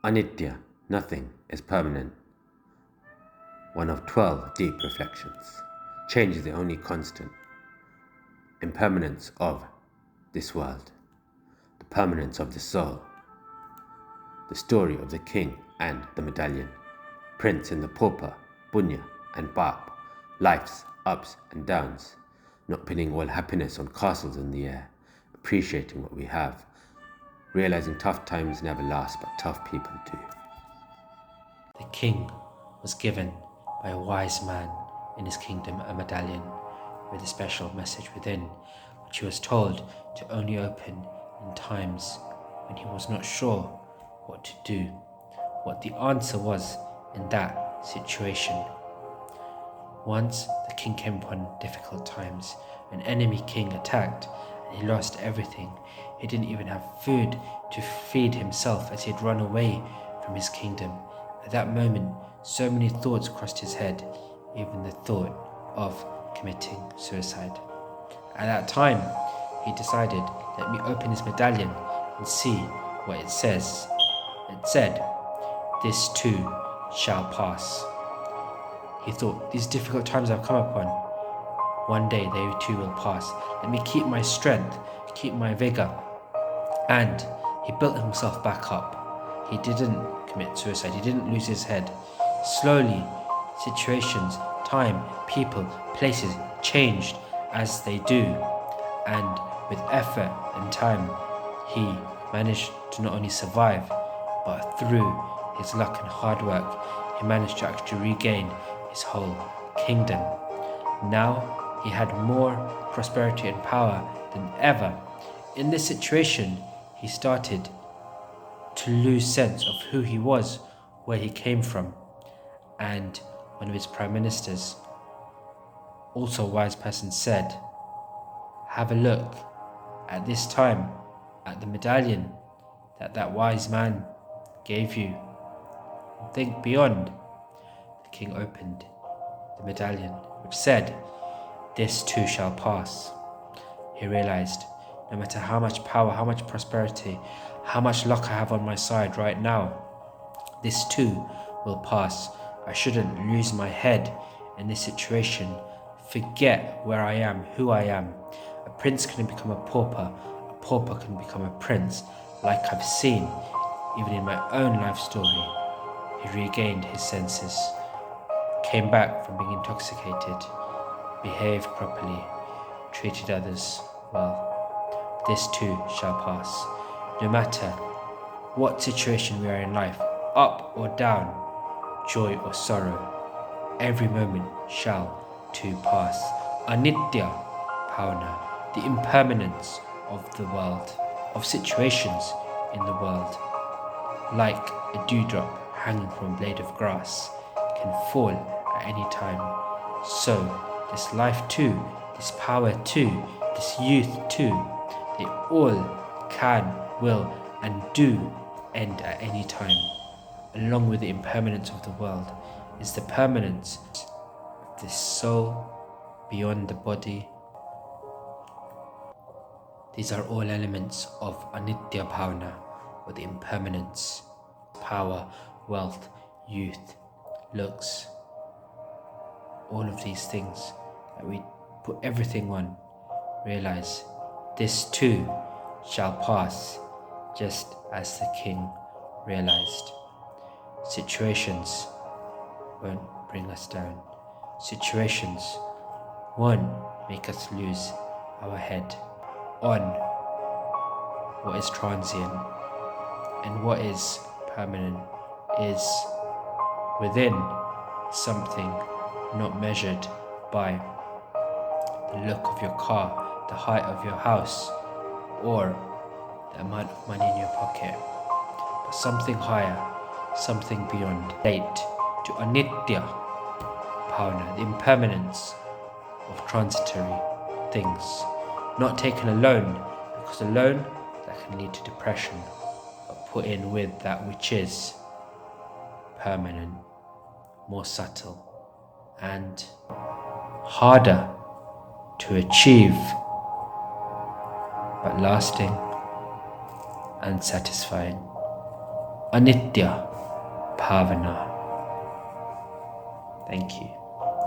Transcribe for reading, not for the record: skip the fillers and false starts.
Anitya, nothing is permanent. One of 12 deep reflections. Change is the only constant. Impermanence of this world. The permanence of the soul. The story of the king and the medallion. Prince and the pauper, punya and pap. Life's ups and downs. Not pinning all happiness on castles in the air. Appreciating what we have. Realizing tough times never last, but tough people do. The king was given by a wise man in his kingdom a medallion with a special message within, which he was told to only open in times when he was not sure what to do, what the answer was in that situation. Once the king came upon difficult times. An enemy king attacked and he lost everything. He didn't even have food to feed himself as he had run away from his kingdom. At that moment, so many thoughts crossed his head, even the thought of committing suicide. At that time, he decided, let me open his medallion and see what it says. It said, "This too shall pass." He thought, these difficult times I've come upon, one day they too will pass. Let me keep my strength, keep my vigor. And he built himself back up. He didn't commit suicide, he didn't lose his head. Slowly, situations, time, people, places changed as they do. And with effort and time, he managed to not only survive, but through his luck and hard work, he managed to actually regain his whole kingdom. Now he had more prosperity and power than ever. In this situation, he started to lose sense of who he was, where he came from. And one of his prime ministers, also a wise person, said, have a look at this time at the medallion that wise man gave you. Think beyond. The king opened the medallion, which said, "This too shall pass." He realized, no matter how much power, how much prosperity, how much luck I have on my side right now, this too will pass. I shouldn't lose my head in this situation, forget where I am, who I am. A prince can become a pauper can become a prince, like I've seen, even in my own life story. He regained his senses, came back from being intoxicated, behaved properly, treated others well. This too shall pass. No matter what situation we are in life, up or down, joy or sorrow, every moment shall too pass. Anitya Bhavana, the impermanence of the world, of situations in the world. Like a dewdrop hanging from a blade of grass, can fall at any time. So, this life too, this power too, this youth too, they all can, will, and do end at any time. Along with the impermanence of the world is the permanence of this soul beyond the body. These are all elements of Anitya Bhavana, or the impermanence, power, wealth, youth, looks, all of these things that we put everything on, realize this too shall pass, just as the king realized. Situations won't bring us down. Situations won't make us lose our head on what is transient, and what is permanent is within something not measured by the look of your car, the height of your house, or the amount of money in your pocket, but something higher, something beyond. Relate to Anitya Bhavana, the impermanence of transitory things, not taken alone, because alone that can lead to depression, but put in with that which is permanent, more subtle, and harder to achieve, but lasting and satisfying. Anitya Bhavana. Thank you.